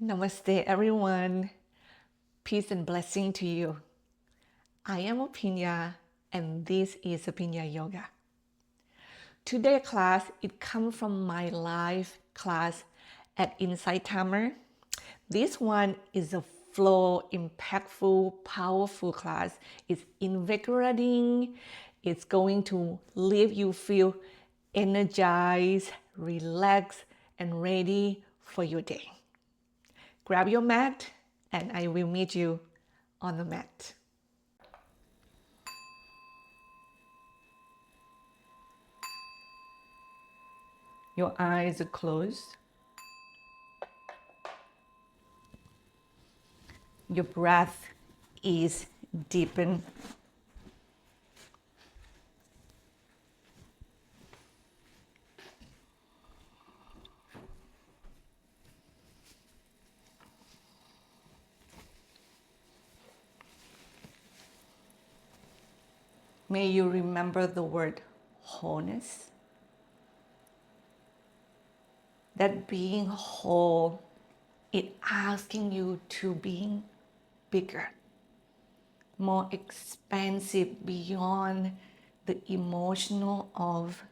Namaste, everyone. Peace and blessing to you. I am Aphinya, and this is Aphinya Yoga. Today's class, it comes from my live class at Insight Timer. This one is a flow, impactful, powerful class. It's invigorating. It's going to leave you feel energized, relaxed, and ready for your day. Grab your mat, and I will meet you on the mat. Your eyes are closed. Your breath is deepened. May you remember the word wholeness. That being whole, it asking you to being bigger, more expansive beyond the emotional of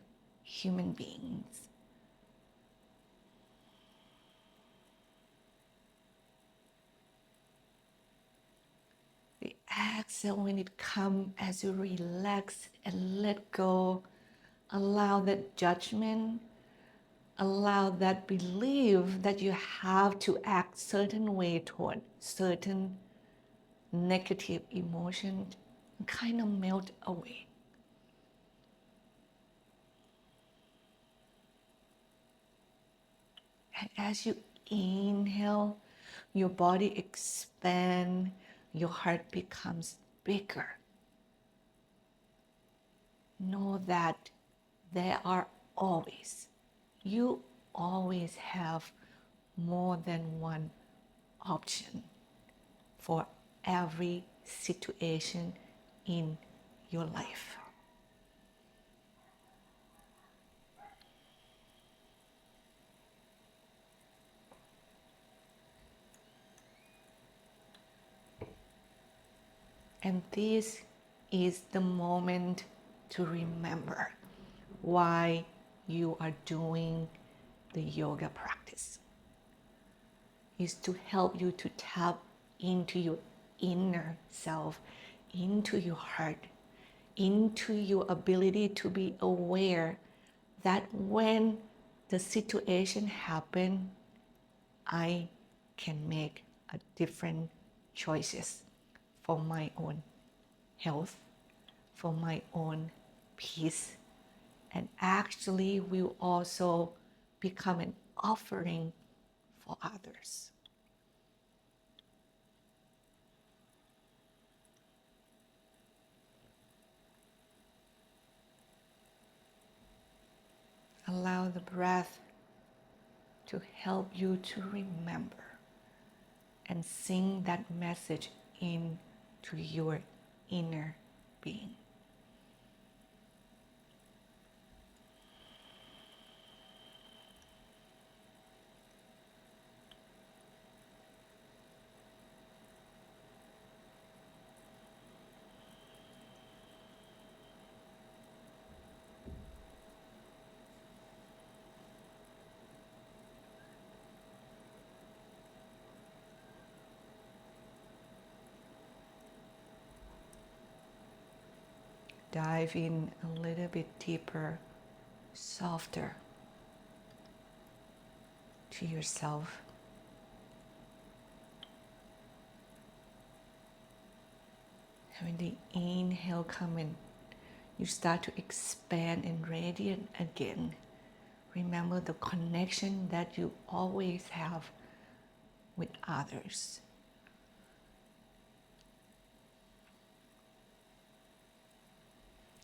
human beings. The exhale, when it comes, as you relax and let go, allow that judgment, allow that belief that you have to act certain way toward certain negative emotion, kind of melt away. And as you inhale, your body expands, your heart becomes bigger. Know that you always have more than one option for every situation in your life. And this is the moment to remember why you are doing the yoga practice. Is to help you to tap into your inner self, into your heart, into your ability to be aware that when the situation happens, I can make a different choices for my own health, for my own peace, and actually will also become an offering for others. Allow the breath to help you to remember and sing that message into your inner being. Dive in a little bit deeper, softer to yourself. When the inhale comes in, you start to expand and radiate again. Remember the connection that you always have with others.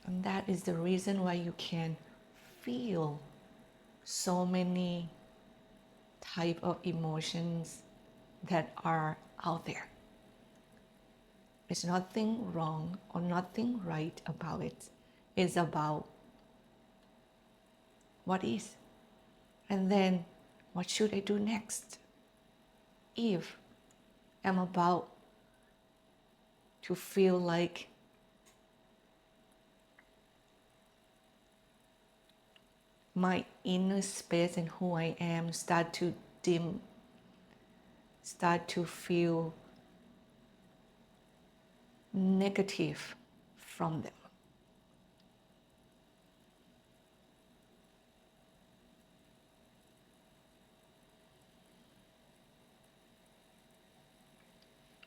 And that is the reason why you can feel so many type of emotions that are out there. There's nothing wrong or nothing right about it. It's about what is. And then what should I do next? if I'm about to feel like my inner space and who I am start to dim, start to feel negative from them.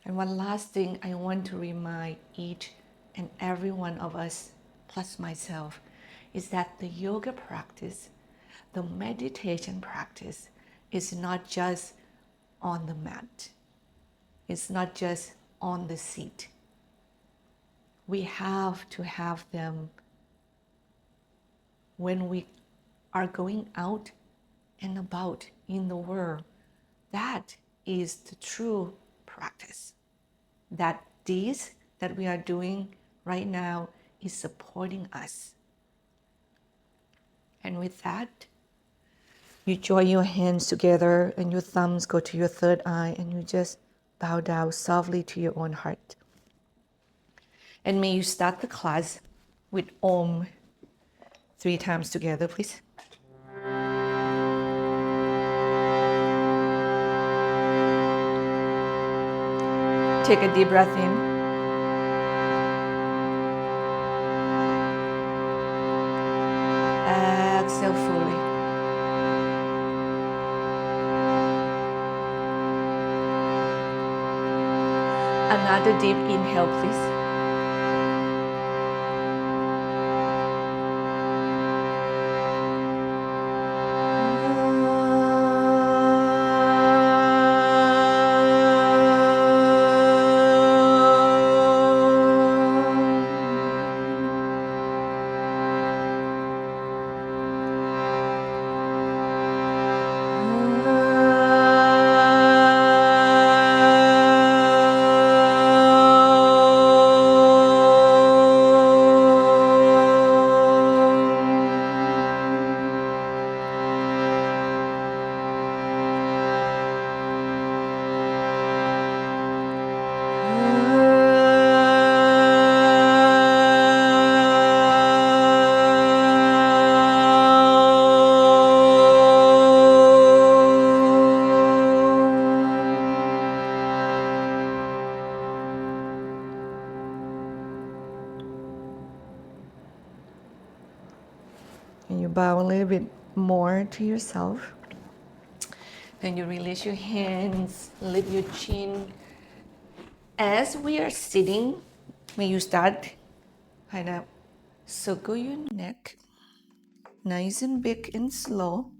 And one last thing I want to remind each and every one of us, plus myself, is that the yoga practice, the meditation practice, is not just on the mat. It's not just on the seat. We have to have them when we are going out and about in the world. That is the true practice. That this that we are doing right now is supporting us. And with that, you join your hands together and your thumbs go to your third eye and you just bow down softly to your own heart. And may you start the class with Om 3 times together, please. Take a deep breath in. Exhale fully. Another deep inhale, please. And you bow a little bit more to yourself. Then you release your hands, lift your chin. As we are sitting, may you start kind of circle your neck, nice and big and slow.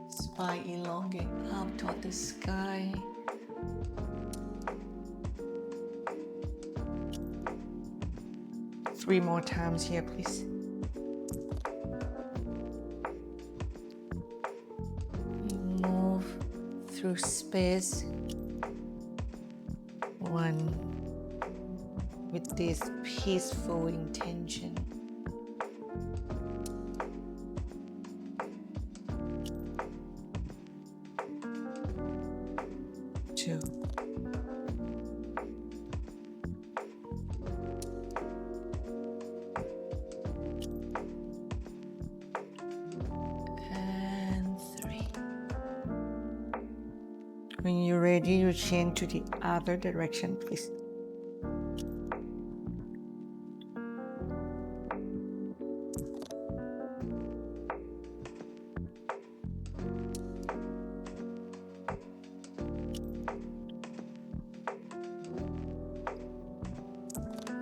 Spine elongate up toward the sky. Three more times here, please. Move through space. One, with this peaceful intention. Two. And 3. When you're ready, you change to the other direction, please.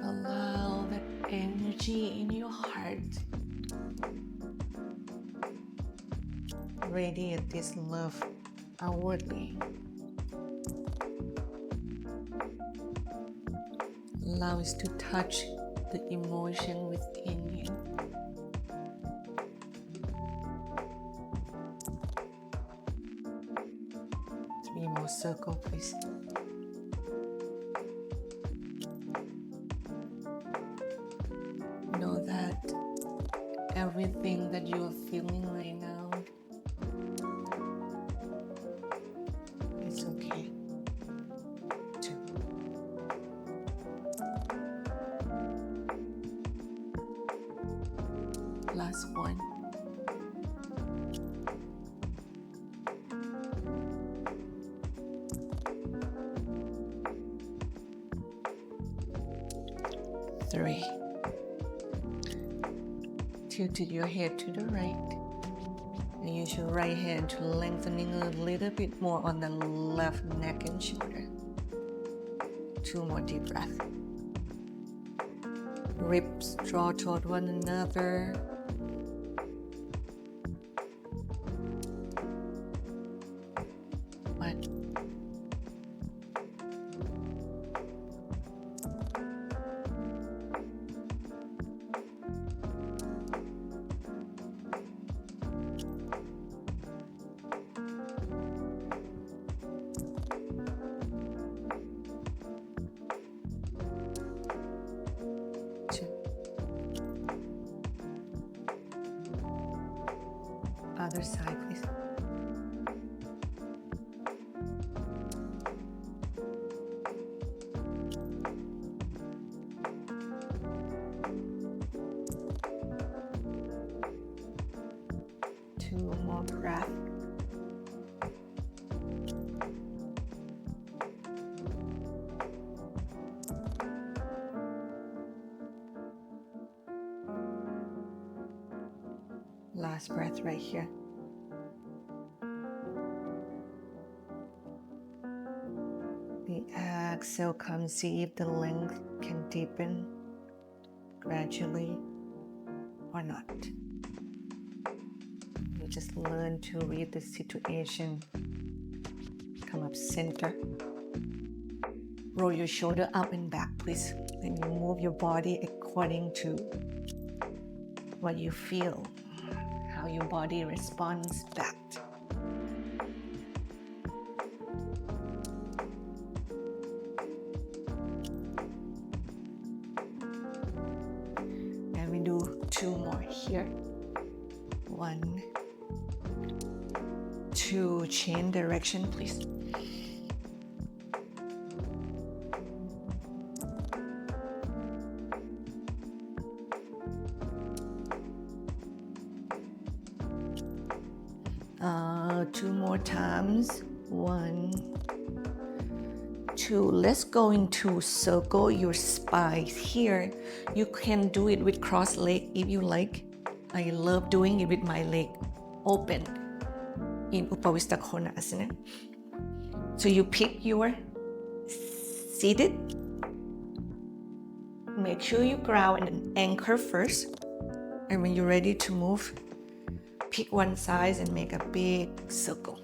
Allow that energy in your heart. Radiate this love outwardly. Allow us to touch the emotion within you. Three more circles, please. everything that you are feeling right now. It's okay. 2. Last one. 3. Tilted your head to the right and use your right hand to lengthening a little bit more on the left neck and shoulder. 2 more deep breaths. Ribs draw toward one another. 1. 2. Other side, please. 2 more breaths. Last breath right here. The exhale, come see if the length can deepen gradually or not. You just learn to read the situation. Come up center. Roll your shoulder up and back, please. And you move your body according to what you feel, how your body responds back. And we do 2 more here. 1, 2, change direction, please. Two more times. 1, 2. Let's go into circle your spine here. You can do it with cross leg if you like. I love doing it with my leg open in Upavista Konasana. So you pick your seated. Make sure you ground and anchor first. And when you're ready to move, pick one side and make a big circle.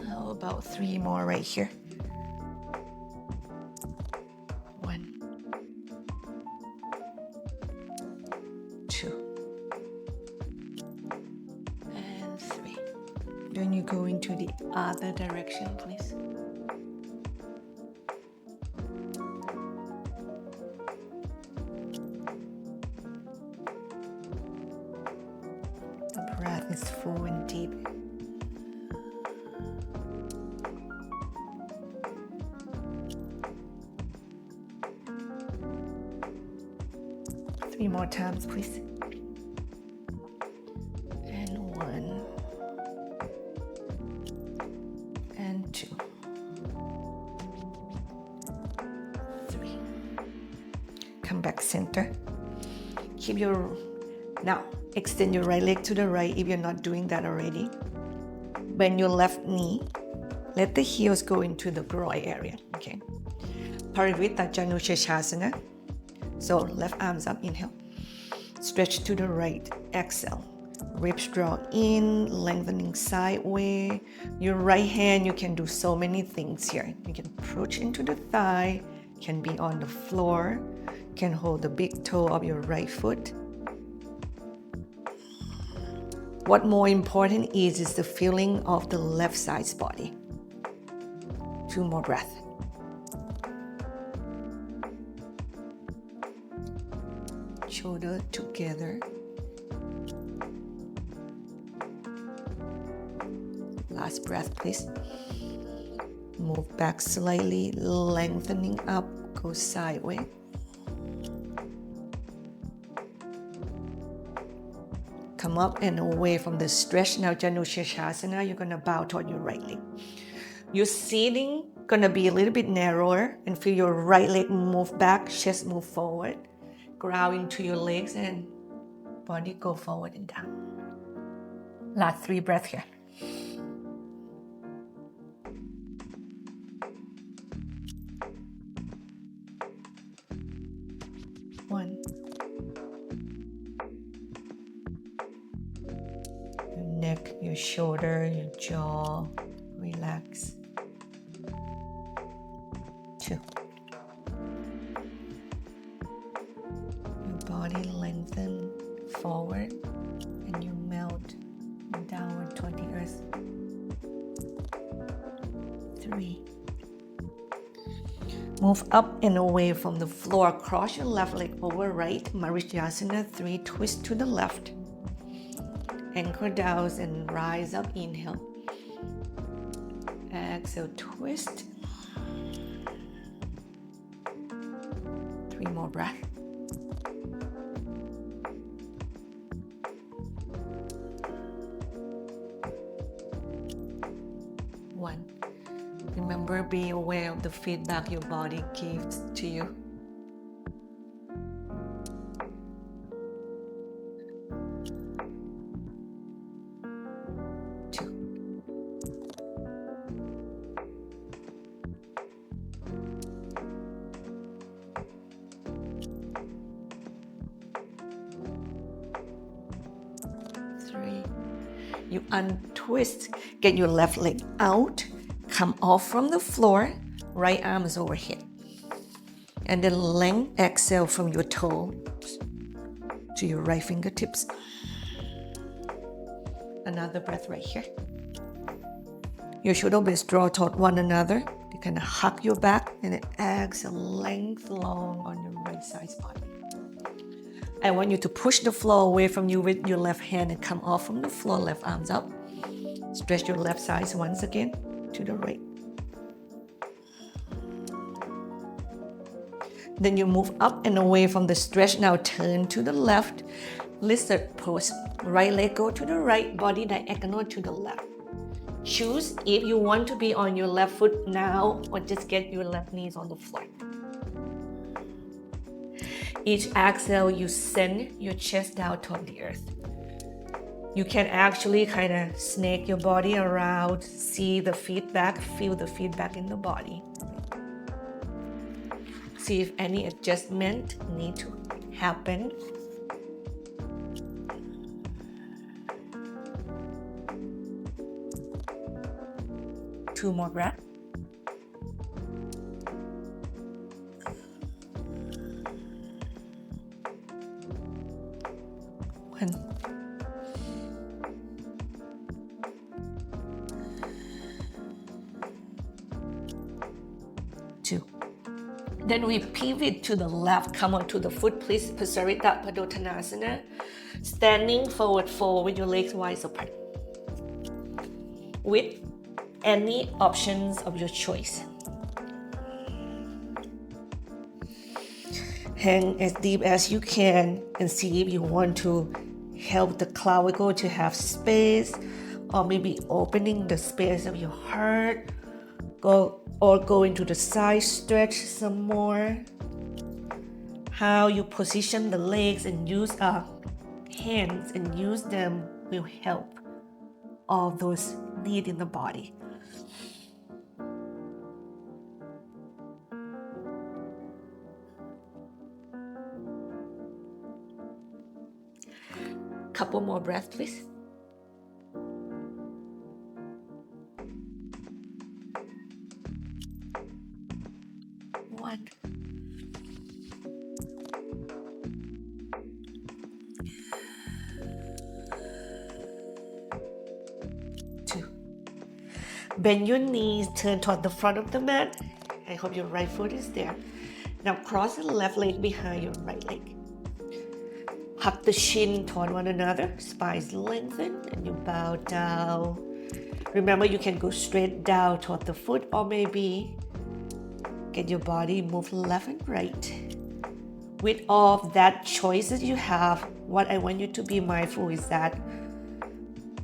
How about 3 more right here? 1, 2, and 3. Then you go into the other direction, please. The breath is full and deep. Three more times, please. And 1, and 2, 3. Come back center. Keep your, now extend your right leg to the right if you're not doing that already. Bend your left knee. Let the heels go into the groin area, okay? Parivritta Janushashasana. So left arms up, inhale. Stretch to the right, exhale. Ribs draw in, lengthening sideways. Your right hand, you can do so many things here. You can approach into the thigh, can be on the floor, can hold the big toe of your right foot. What more important is the feeling of the left side's body. 2 more breaths. Shoulder together. Last breath, please. Move back slightly, lengthening up, go sideways. Come up and away from the stretch. Now, Janushirshasana, you're gonna bow toward your right leg. Your seating gonna be a little bit narrower, and feel your right leg move back, chest move forward. Ground into your legs and body go forward and down. Last 3 breaths here. One. Your neck, your shoulder, your jaw, relax. 2. Your body lengthen forward and you melt downward toward the earth. 3. Move up and away from the floor. Cross your left leg over right. Mayurasana 3. Twist to the left. Anchor down and rise up. Inhale. Exhale, twist. 3 more breaths. One. Remember, be aware of the feedback your body gives to you. You untwist, get your left leg out, come off from the floor, right arm is overhead. And then length, exhale from your toes to your right fingertips. Another breath right here. Your shoulder blades draw toward one another. You can hug your back and then exhale, length long on your right side's body. I want you to push the floor away from you with your left hand and come off from the floor, left arms up. Stretch your left side once again to the right. Then you move up and away from the stretch. Now turn to the left. Lizard pose. Right leg go to the right, body diagonal to the left. Choose if you want to be on your left foot now or just get your left knees on the floor. Each exhale, you send your chest down toward the earth. You can actually kind of snake your body around, see the feedback, feel the feedback in the body. See if any adjustment need to happen. Two more breaths. One. Two. Then we pivot to the left. Come onto the foot, please. Pasarita Padottanasana. Standing forward fold with your legs wide apart. With any options of your choice. Hang as deep as you can and see if you want to help the clavicle to have space, or maybe opening the space of your heart. Go into the side stretch some more. How you position the legs and use hands and use them will help all those needs in the body. Couple more breaths, please. Bend your knees, turn toward the front of the mat. I hope your right foot is there. Now cross the left leg behind your right leg. Hug the shin toward one another, spines lengthen, and you bow down. Remember, you can go straight down toward the foot, or maybe get your body move left and right. With all of that choices you have, what I want you to be mindful is that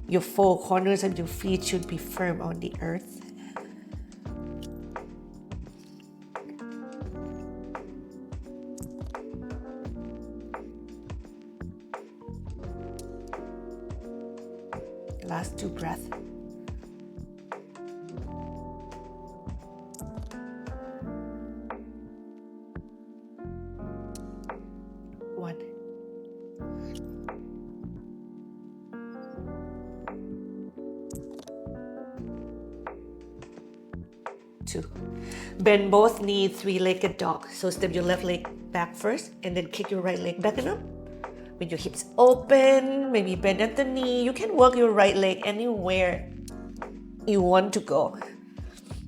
your four corners of your feet should be firm on the earth. Last 2 breaths. One. 2. Bend both knees, 3-legged dog. So step your left leg back first and then kick your right leg back and up. With your hips open, maybe bend at the knee. You can work your right leg anywhere you want to go.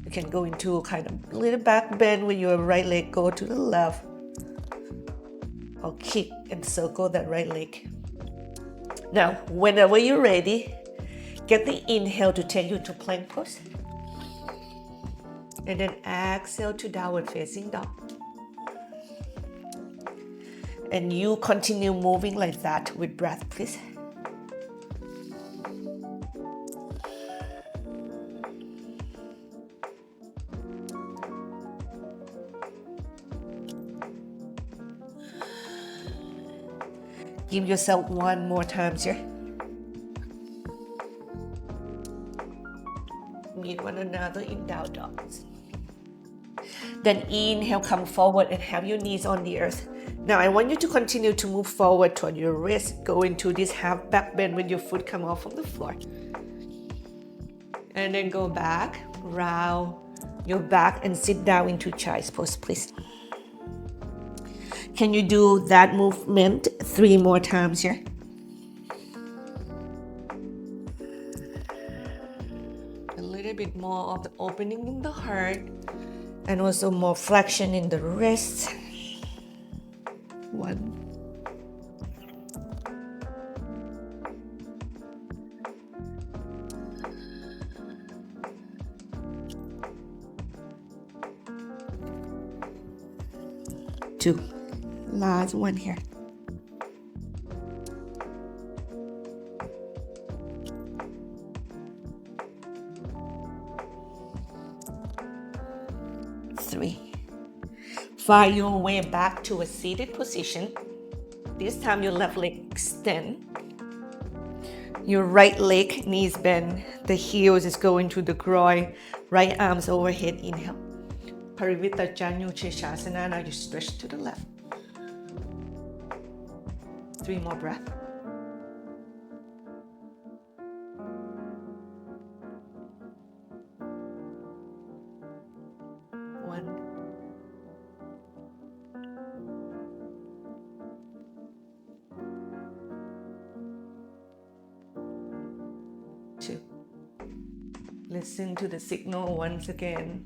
You can go into kind of little back bend with your right leg, go to the left, or kick and circle that right leg. Now, whenever you're ready, get the inhale to take you to plank pose. And then exhale to downward facing dog. And you continue moving like that with breath, please. Give yourself one more time here. Meet one another in down dogs. Then inhale, come forward and have your knees on the earth. Now I want you to continue to move forward toward your wrist. Go into this half back bend when your foot come off from the floor. And then go back, round your back and sit down into child's pose, please. Can you do that movement 3 more times here? A little bit more of the opening in the heart and also more flexion in the wrists. 1. 2. Last one here. 3. Find your way back to a seated position. This time your left leg extend. Your right leg, knees bend. The heels is going to the groin. Right arms overhead, inhale. Parivita Janushavasana, now you stretch to the left. 3 more breaths. One. 2. Listen to the signal once again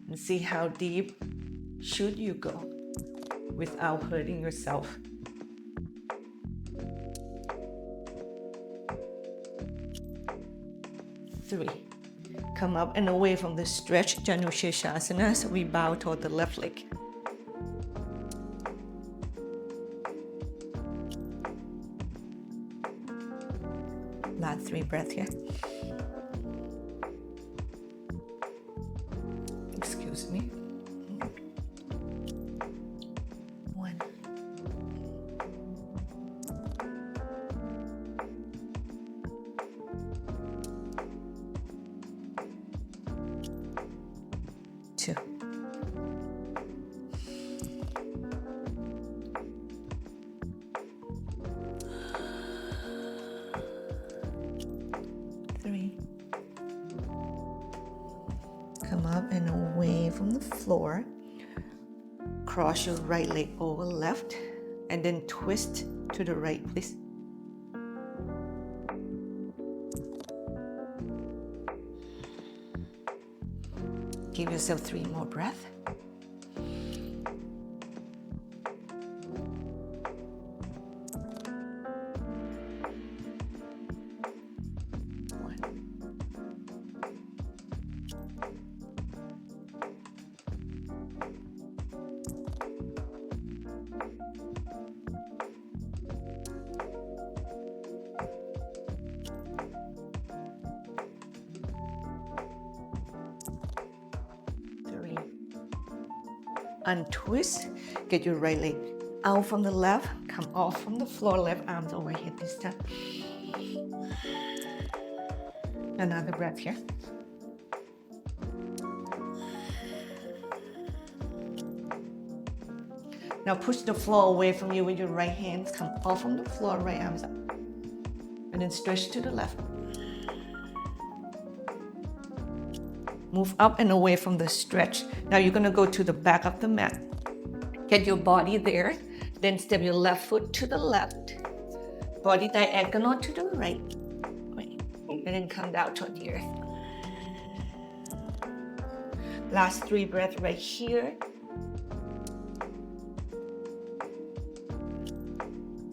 and see how deep should you go without hurting yourself. 3. Come up and away from the stretch, Janushavasana, so we bow toward the left leg. Last 3 breaths here. Excuse me. 1. 2. 3. Come up and away from the floor. Cross your right leg over left and then twist to the right, please. Give yourself 3 more breaths. Untwist, get your right leg out from the left, come off from the floor, left arms overhead this time. Another breath here. Now push the floor away from you with your right hands, come off from the floor, right arms up. And then stretch to the left. Move up and away from the stretch. Now you're gonna go to the back of the mat. Get your body there, then step your left foot to the left. Body diagonal to the right. And then come down toward the earth. Last 3 breaths right here.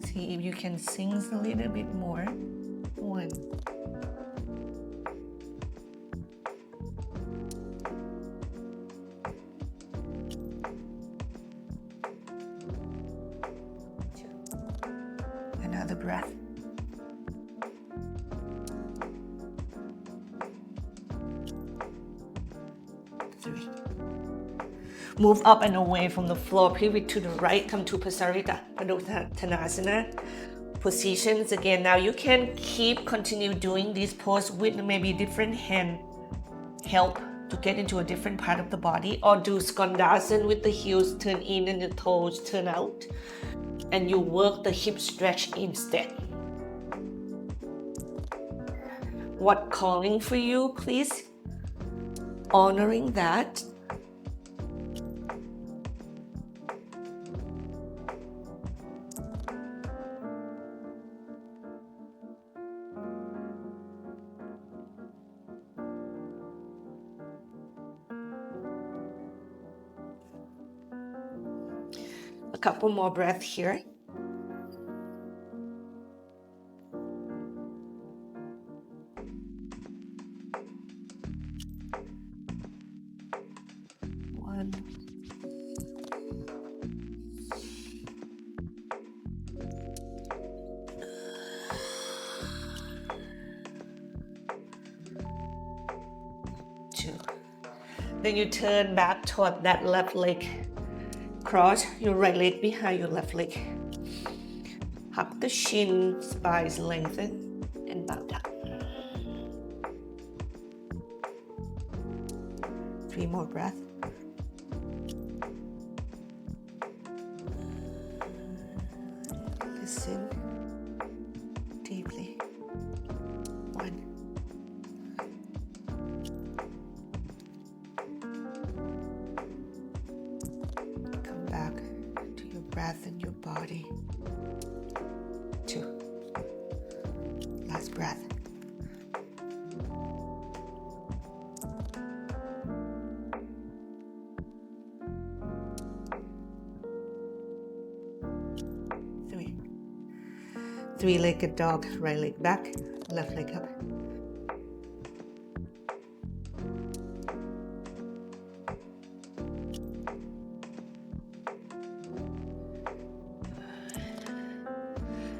See if you can sing a little bit more. 1. 2. Another breath. 3. Move up and away from the floor, pivot to the right, come to Pasarita, Padottanasana positions again. Now you can continue doing this pose with maybe different hand help to get into a different part of the body, or do Skandasana with the heels turn in and the toes turn out, and you work the hip stretch instead. What calling for you, please? Honoring that. A couple more breaths here. One. 2. Then you turn back toward that left leg. Cross your right leg behind your left leg. Hug the shin, spine lengthen, and bow down. 3 more breaths. Listen deeply. 1. Breath in your body. 2. Last breath. 3. 3-legged dog, right leg back, left leg up.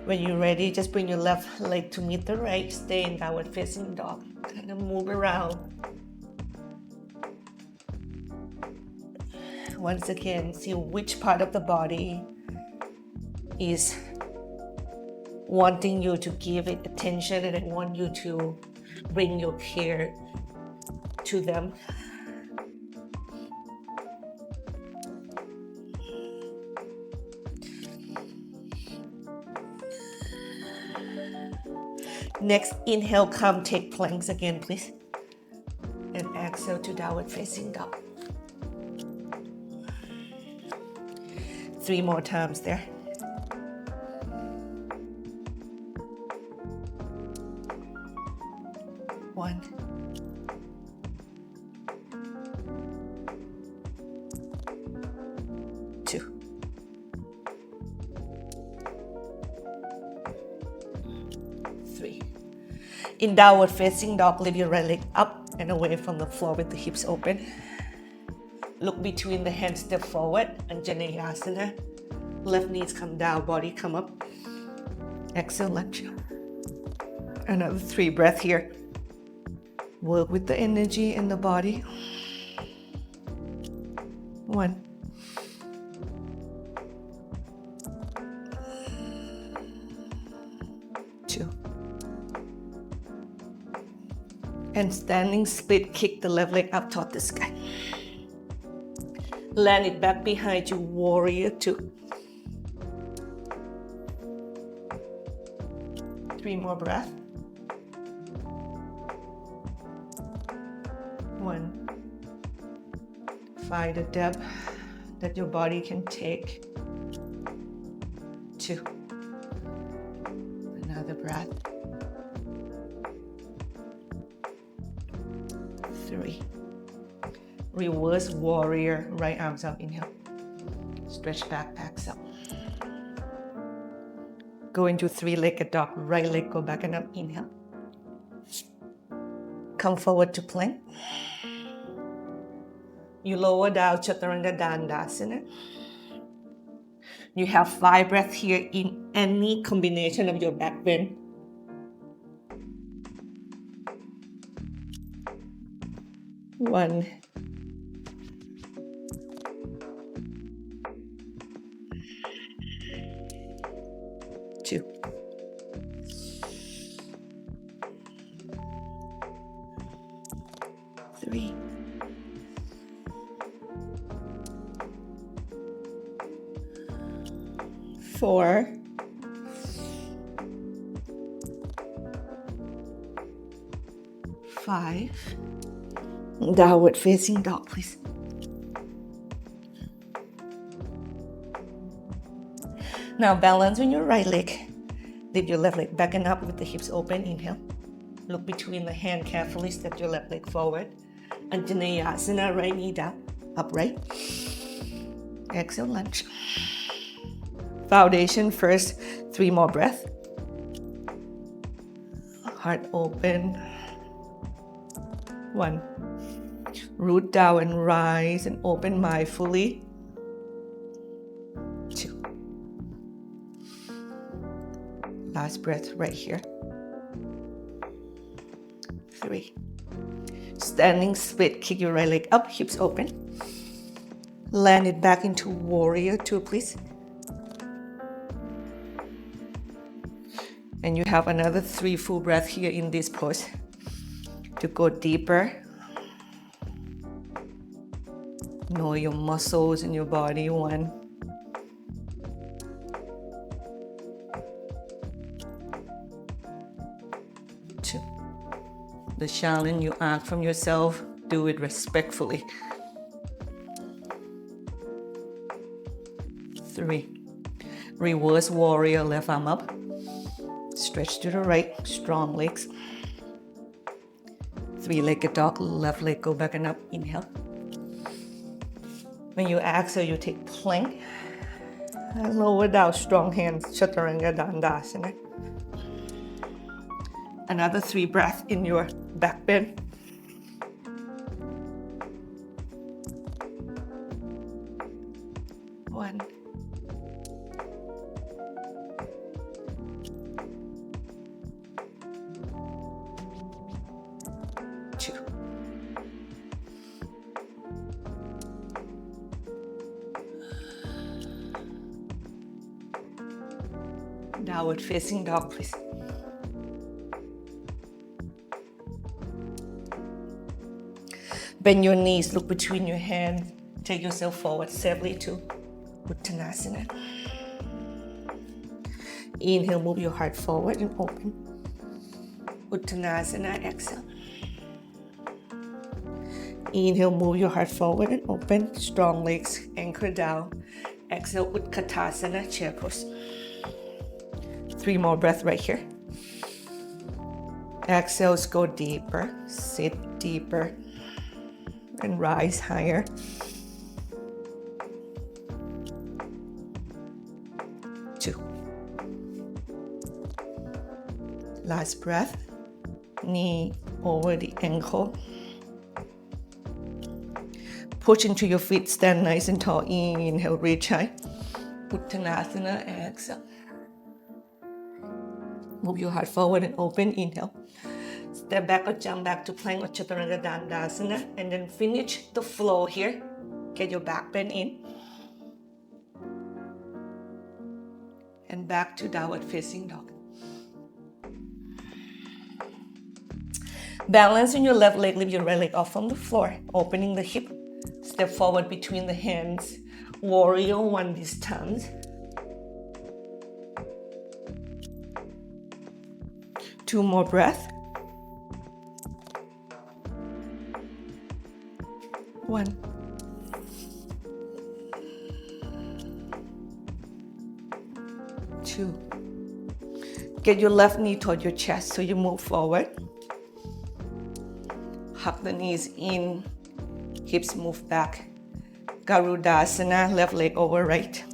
When you're ready, just bring your left leg to meet the right. Stay in downward facing dog. Kind of move around. Once again, see which part of the body is wanting you to give it attention, and I want you to bring your care to them. Next, inhale, come, take planks again, please. And exhale to downward facing dog. 3 more times there. 1. 3. In downward facing dog, lift your right leg up and away from the floor with the hips open. Look between the hands, step forward, Anjaneyasana. Left knees come down, body come up. Exhale, lunge. Another 3 breaths here. Work with the energy in the body. 1. 2. And standing split, kick the left leg up toward the sky. Land it back behind you, warrior 2. 3 more breaths. 1. Find the depth that your body can take. 2. Another breath. 3. Reverse warrior, right arms up, inhale. Stretch back, exhale. Go into 3-legged dog, right leg go back and up, inhale. Come forward to plank. You lower down, Chaturanga Dandasana. You have 5 breaths here in any combination of your back bend. 1. 2. 3. 4. 5. Downward facing dog, please. Now balance on your right leg. Lift your left leg back and up with the hips open. Inhale. Look between the hand carefully. Step your left leg forward. Anjaneyasana, right knee down. Upright. Exhale, lunge. Foundation first. 3 more breaths. Heart open. 1. Root down and rise and open mindfully. 2. Last breath right here. 3. Standing split, kick your right leg up, hips open. Land it back into warrior 2, please. And you have another 3 full breaths here in this pose to go deeper. Know your muscles in your body. 1. 2. The challenge you ask from yourself, do it respectfully. 3. Reverse warrior, left arm up. Stretch to the right, strong legs. 3-legged dog, left leg go back and up, inhale. When you exhale, you take plank. And lower down, strong hands, Chaturanga Dandasana. Another 3 breaths in your back bend. 1. 2. Downward facing dog, please. Bend your knees, look between your hands. Take yourself forward safely to Uttanasana. Inhale, move your heart forward and open. Uttanasana, exhale. Inhale, move your heart forward and open. Strong legs, anchor down. Exhale, Utkatasana, chair pose. 3 more breaths right here. Exhales, go deeper, sit deeper, and rise higher. 2. Last breath. Knee over the ankle. Push into your feet, stand nice and tall. Inhale, reach high. Uttanasana, exhale. Move your heart forward and open, inhale. Step back or jump back to plank or chaturanga dandasana, and then finish the flow here. Get your back bend in. And back to downward facing dog. Balance in your left leg, lift your right leg off from the floor, opening the hip. Step forward between the hands. Warrior one this time. Two more breaths. One. Two. Get your left knee toward your chest so you move forward. Hug the knees in, hips move back. Garudasana, left leg over right.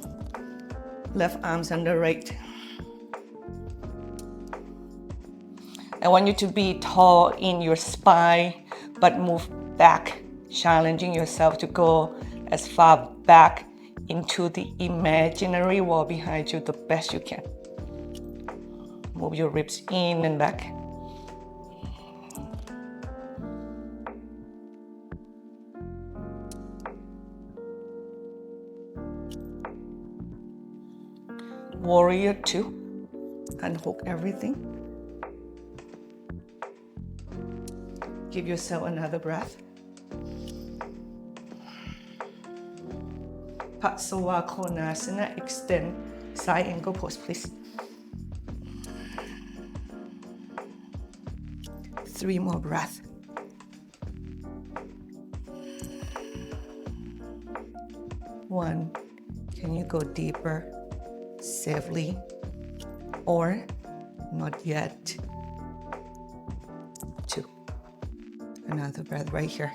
Left arms under right. I want you to be tall in your spine, but move back, challenging yourself to go as far back into the imaginary wall behind you the best you can. Move your ribs in and back. Warrior two, unhook everything. Give yourself another breath. Patsava Konasana, extend side ankle pose, please. 3 more breaths. One, can you go deeper, safely, or not yet? 2, another breath right here.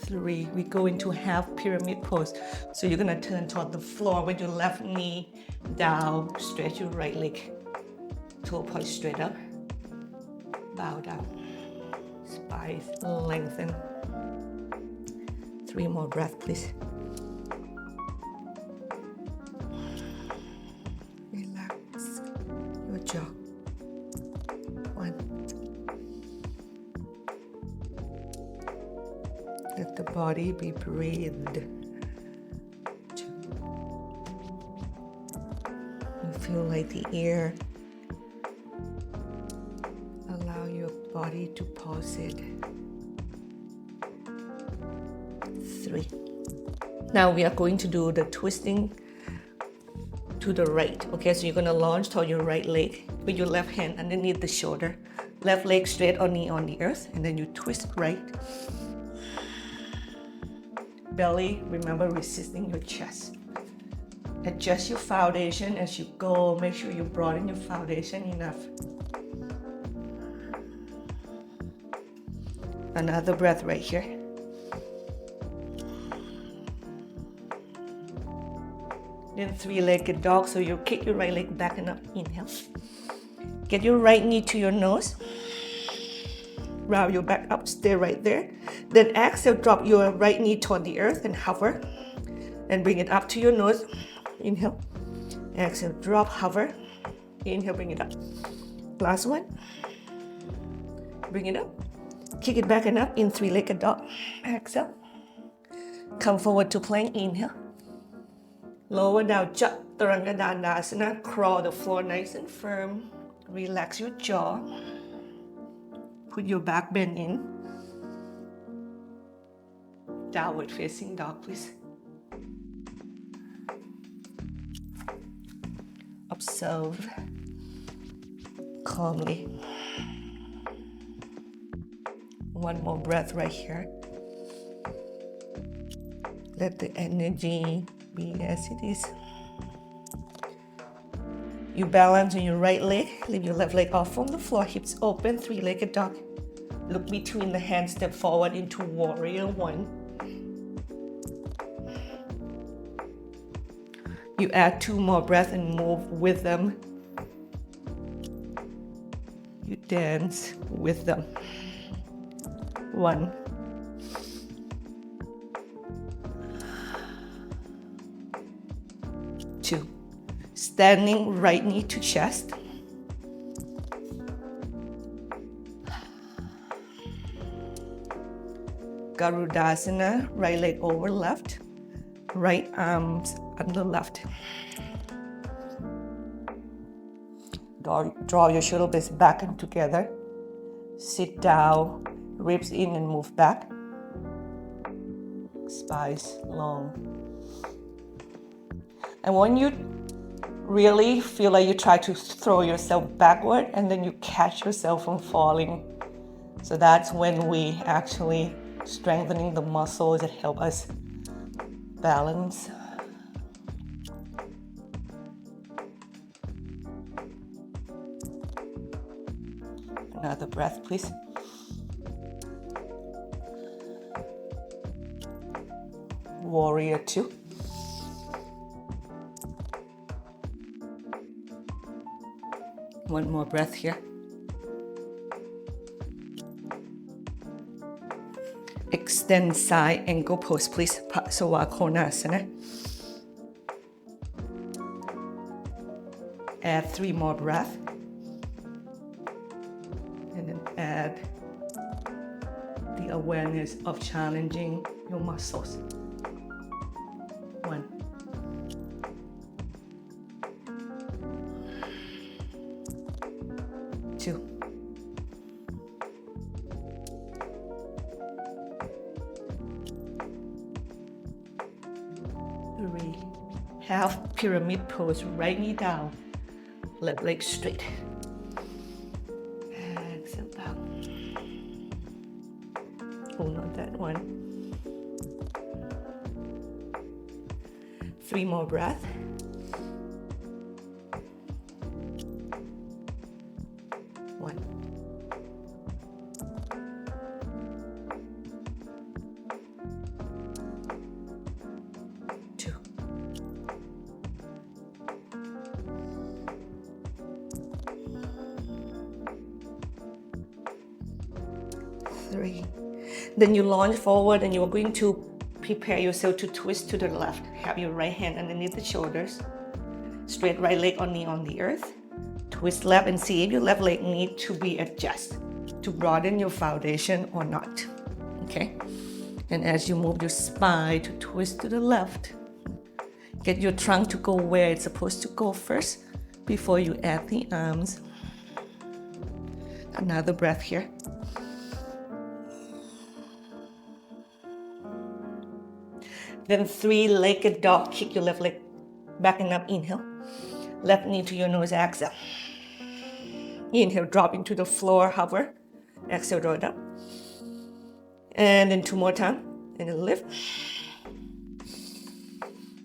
3, we go into half pyramid pose. So you're gonna turn toward the floor with your left knee down, stretch your right leg, toe point straight up, bow down, spine lengthen. 3 more breaths, please. Relax your jaw. 1. Let the body be breathed. 2. You feel like the air. Allow your body to pulse it. 3. Now we are going to do the twisting to the right. Okay, so you're gonna launch toward your right leg with your left hand underneath the shoulder. Left leg straight or knee on the earth, and then you twist right. Belly, remember, resisting your chest. Adjust your foundation as you go. Make sure you broaden your foundation enough. Another breath right here. Then 3-legged dog, so you kick your right leg back and up. Inhale. Get your right knee to your nose. Round your back up, stay right there. Then exhale, drop your right knee toward the earth and hover. And bring it up to your nose. Inhale. Exhale, drop, hover. Inhale, bring it up. Last one. Bring it up. Kick it back and up in 3-legged dog. Exhale. Come forward to plank. Inhale. Lower down, chaturanga dandasana. Crawl the floor nice and firm. Relax your jaw. Put your back bend in. Downward facing dog, please. Observe calmly. 1 more breath right here. Let the energy be as it is. You balance on your right leg, lift your left leg off from the floor, hips open, 3-legged dog. Look between the hands, step forward into warrior 1. You add 2 more breaths and move with them. You dance with them. 1. 2. Standing right knee to chest. Garudasana, right leg over left, right arms under left. Draw your shoulder blades back and together. Sit down, ribs in and move back. Spice long. And when you really feel like you try to throw yourself backward and then you catch yourself from falling. So that's when we actually strengthening the muscles that help us balance. Another breath, please. Warrior 2. One more breath here. Extend side ankle pose, please. Konasana. Add 3 more breaths. And then add the awareness of challenging your muscles. 1. 2. 3. Half pyramid pose, right knee down, left leg straight. Exhale down. Oh, not that one. 3 more breaths. 1. 2. 3. Then you launch forward and you are going to prepare yourself to twist to the left. Have your right hand underneath the shoulders. Straight right leg on knee on the earth. Twist left and see if your left leg needs to be adjusted to broaden your foundation or not. Okay? And as you move your spine to twist to the left, get your trunk to go where it's supposed to go first before you add the arms. Another breath here. Then 3-legged dog, kick your left leg back and up, inhale. Left knee to your nose, exhale. Inhale, drop into the floor, hover. Exhale, draw it up. And then 2 more times, and then lift.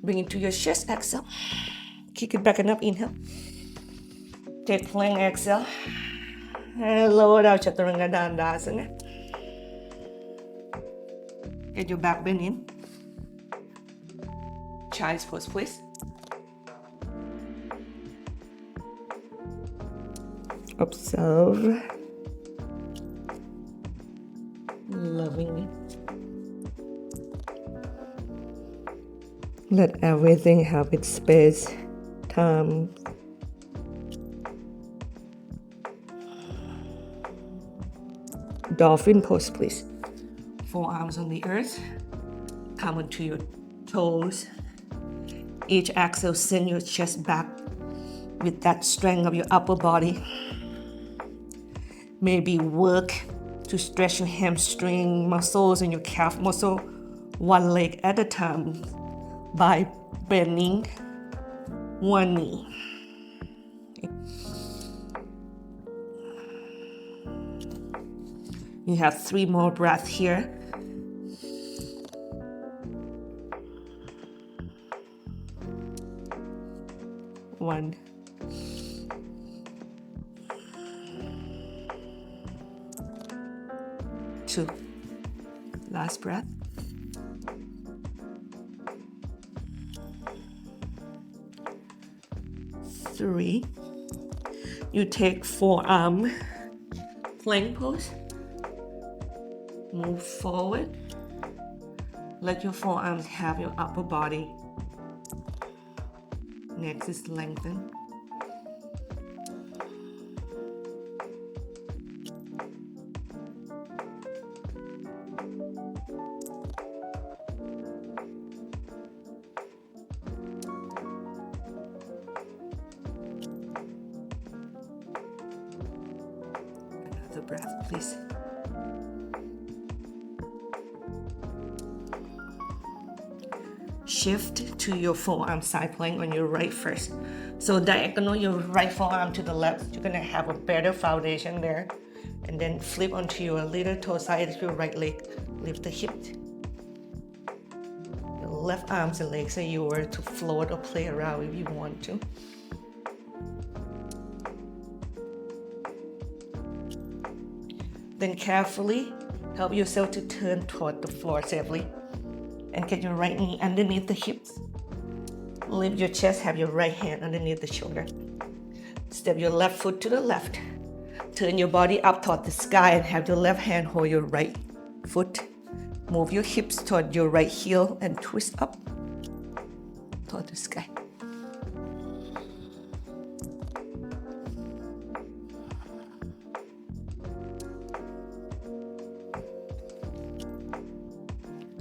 Bring it to your chest, exhale. Kick it back and up, inhale. Take plank, exhale. And lower down, Chaturanga Dandasana. Get your back bend in. Child's pose, please. Observe. Lovingly. Let everything have its space, time. Dolphin pose, please. Forearms on the earth. Come onto your toes. Each exhale, send your chest back with that strength of your upper body. Maybe work to stretch your hamstring muscles and your calf muscle 1 leg at a time by bending 1 knee. Okay. You have 3 more breaths here. 1. 2. Last breath. 3. You take forearm plank pose. Move forward. Let your forearms have your upper body. Next is lengthen. Another breath, please. Shift to your forearm side plank on your right first. So diagonal your right forearm to the left. You're gonna have a better foundation there. And then flip onto your little toe side of your right leg. Lift the hip. Your left arms and legs are yours to float or play around if you want to. Then carefully help yourself to turn toward the floor safely. And get your right knee underneath the hips. Lift your chest, have your right hand underneath the shoulder. Step your left foot to the left. Turn your body up toward the sky and have your left hand hold your right foot. Move your hips toward your right heel and twist up toward the sky.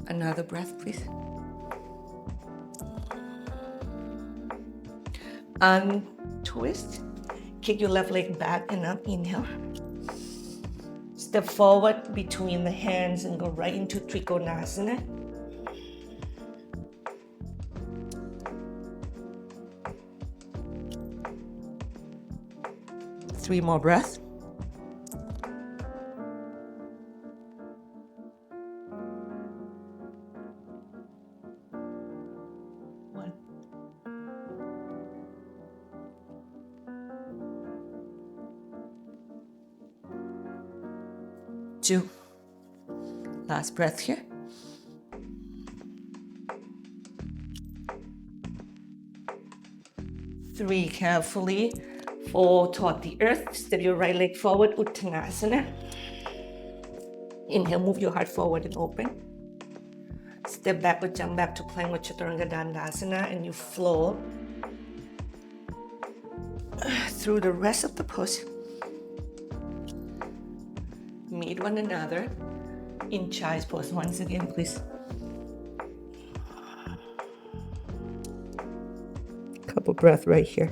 Another breath, please. Untwist. Kick your left leg back and up. Inhale. Step forward between the hands and go right into Trikonasana. Three more breaths. Two. Last breath here. Three. Carefully fall toward the earth. Step your right leg forward, Uttanasana. Inhale, move your heart forward and open. Step back or jump back to plank with Chaturanga Dandasana, and you flow through the rest of the pose. Meet one another in child's pose once again, please. Couple breaths right here.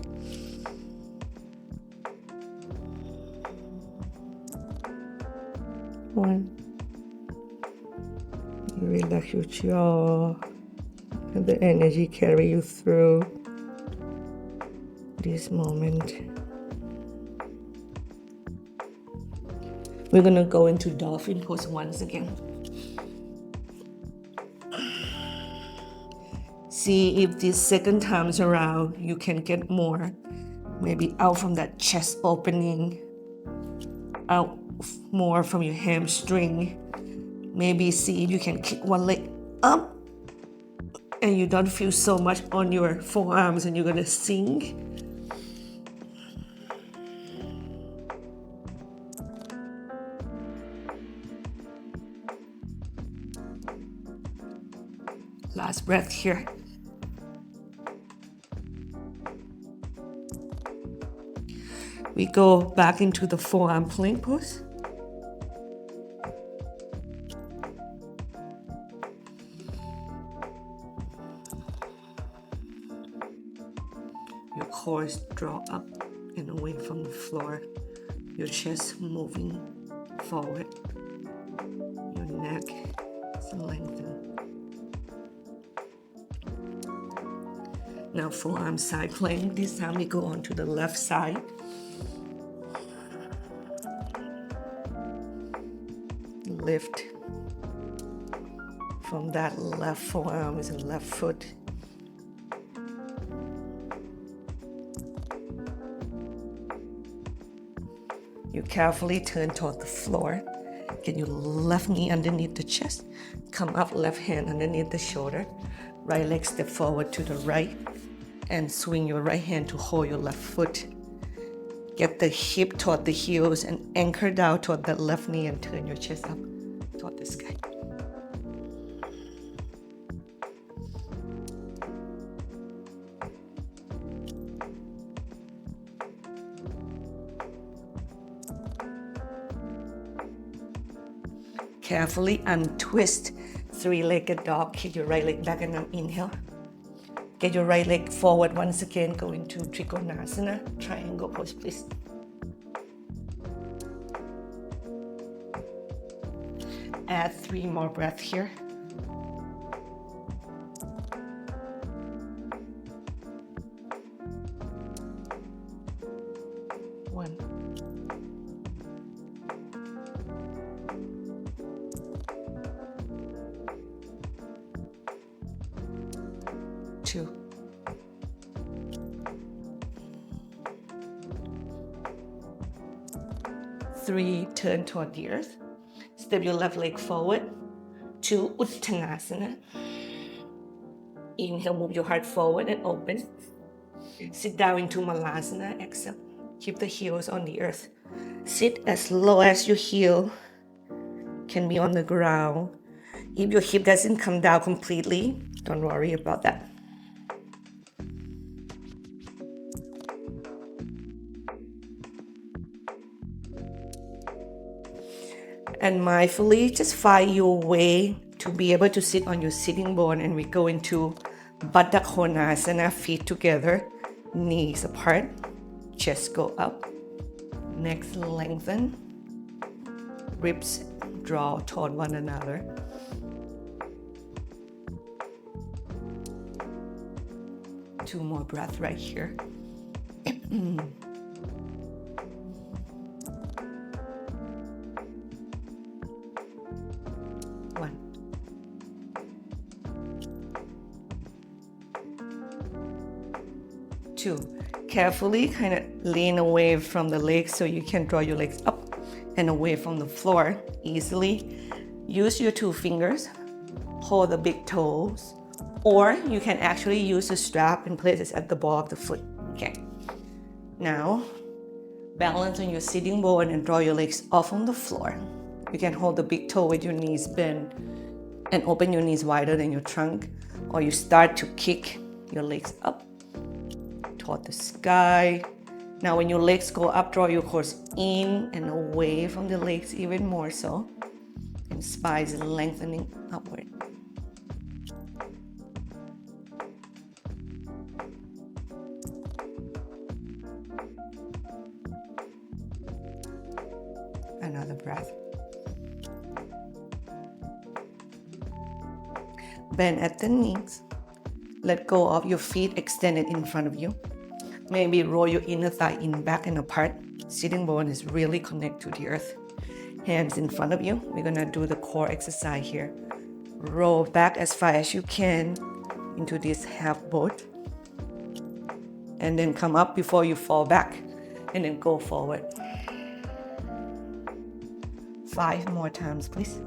One. Relax your jaw. Let the energy carry you through this moment. We're gonna go into dolphin pose once again. See if this second times around you can get more, maybe out from that chest opening, out more from your hamstring. Maybe see if you can kick one leg up and you don't feel so much on your forearms and you're gonna sink. Last breath here. We go back into the forearm plank pose. Your core is drawn up and away from the floor. Your chest moving forward. Your neck is lengthened. Now forearm side plank. This time we go on to the left side. Lift from that left forearm is a left foot. You carefully turn toward the floor. Get your left knee underneath the chest. Come up, left hand underneath the shoulder. Right leg step forward to the right. And swing your right hand to hold your left foot. Get the hip toward the heels and anchor down toward the left knee and turn your chest up toward the sky. Carefully untwist three-legged dog. Kick your right leg back and now inhale. Get your right leg forward once again. Go into Trikonasana, triangle pose, please. Add 3 more breaths here. One. Two. 3, turn toward the earth. Step your left leg forward. 2, Uttanasana. Inhale, move your heart forward and open. Sit down into Malasana, exhale. Keep the heels on the earth. Sit as low as your heel can be on the ground. If your hip doesn't come down completely, don't worry about that. And mindfully, just find your way to be able to sit on your sitting bone, and we go into Baddha Konasana, feet together, knees apart, chest go up, neck lengthen, ribs draw toward one another. Two more breaths right here. One. Two. Carefully kind of lean away from the legs so you can draw your legs up and away from the floor easily. Use your 2 fingers, hold the big toes, or you can actually use a strap and place it at the ball of the foot. Okay. Now, balance on your sitting bone and draw your legs off on the floor. You can hold the big toe with your knees bent and open your knees wider than your trunk, or you start to kick your legs up toward the sky. Now when your legs go up, draw your core in and away from the legs even more so, and spine is lengthening upward. Another breath. Bend at the knees. Let go of your feet extended in front of you. Maybe roll your inner thigh in, back and apart. Sitting bone is really connected to the earth. Hands in front of you. We're gonna do the core exercise here. Roll back as far as you can into this half boat. And then come up before you fall back. And then go forward. 5 more times, please.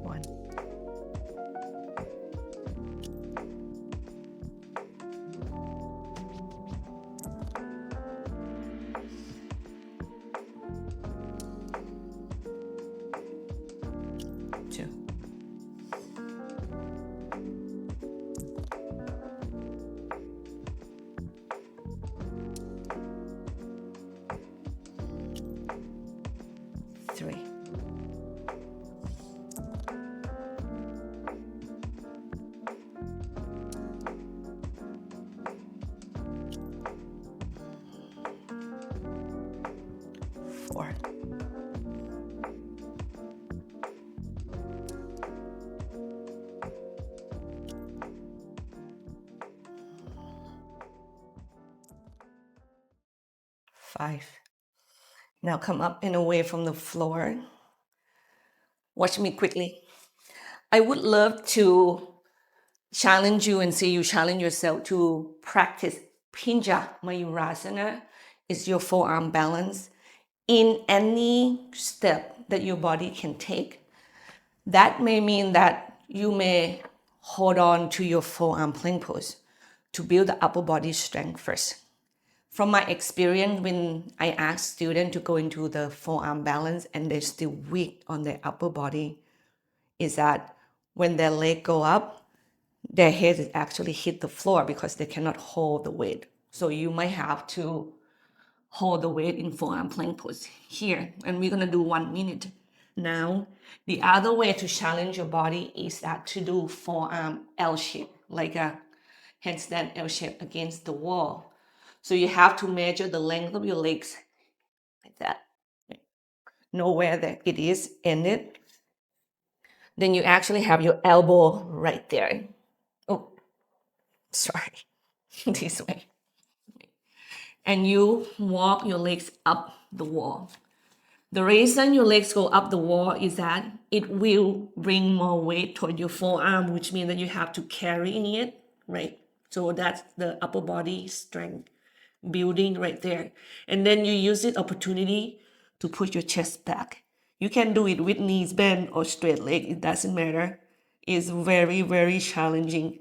One. Two. 3. 4. 5. Now come up and away from the floor. Watch me quickly. I would love to challenge you and see you challenge yourself to practice Pincha Mayurasana. It's your forearm balance. in any step that your body can take. That may mean that you may hold on to your forearm plank pose to build the upper body strength first. From my experience, when I ask students to go into the forearm balance and they're still weak on their upper body, is that when their leg go up, their head is actually hit the floor because they cannot hold the weight. So you might have to hold the weight in forearm plank pose here. And we're gonna do 1 minute. Now, the other way to challenge your body is that to do forearm L shape, like a handstand L shape against the wall. So you have to measure the length of your legs like that. Know where that it is ended. Then you actually have your elbow right there. Oh, sorry, this way. And you walk your legs up the wall. The reason your legs go up the wall is that it will bring more weight toward your forearm, which means that you have to carry it, right? So that's the upper body strength building right there. And then you use it opportunity to push your chest back. You can do it with knees bent or straight leg, it doesn't matter. It's very, very challenging.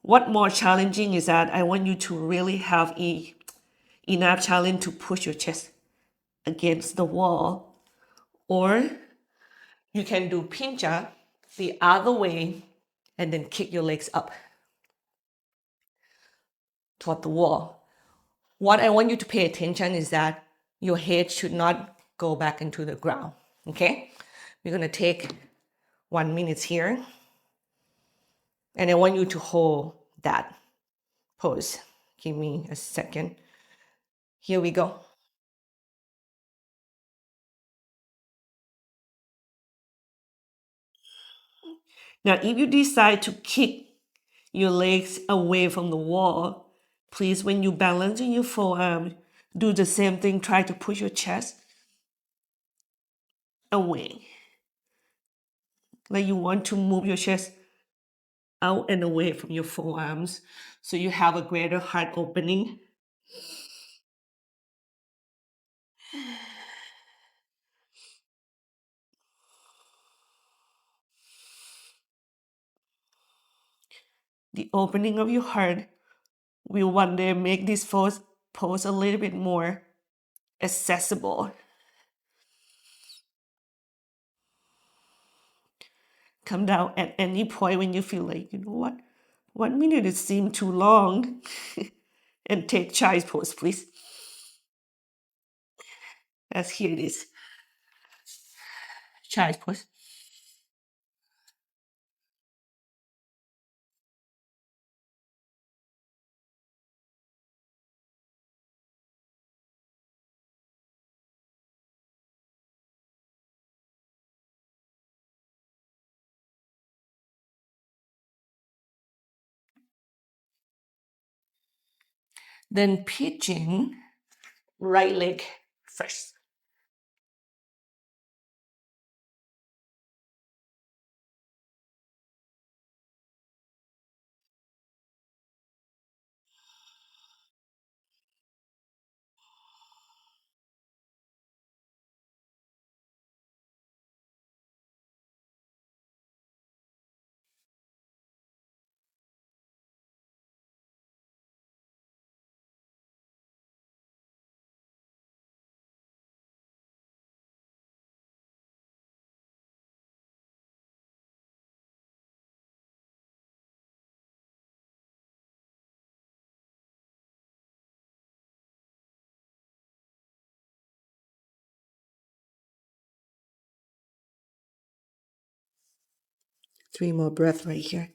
What more challenging is that I want you to really have enough challenge to push your chest against the wall. Or you can do Pincha the other way and then kick your legs up toward the wall. What I want you to pay attention is that your head should not go back into the ground, okay? We're gonna take 1 minute here. And I want you to hold that pose. Give me a second. Here we go. Now, if you decide to kick your legs away from the wall, please, when you balance in your forearm, do the same thing. Try to push your chest away. Like you want to move your chest out and away from your forearms so you have a greater heart opening. The opening of your heart will one day make this pose a little bit more accessible. Come down at any point when you feel like, you know what, 1 minute it seemed too long. And take child's pose, please. As here it is. Child's pose. Then pigeon, right leg first. Three more breaths right here.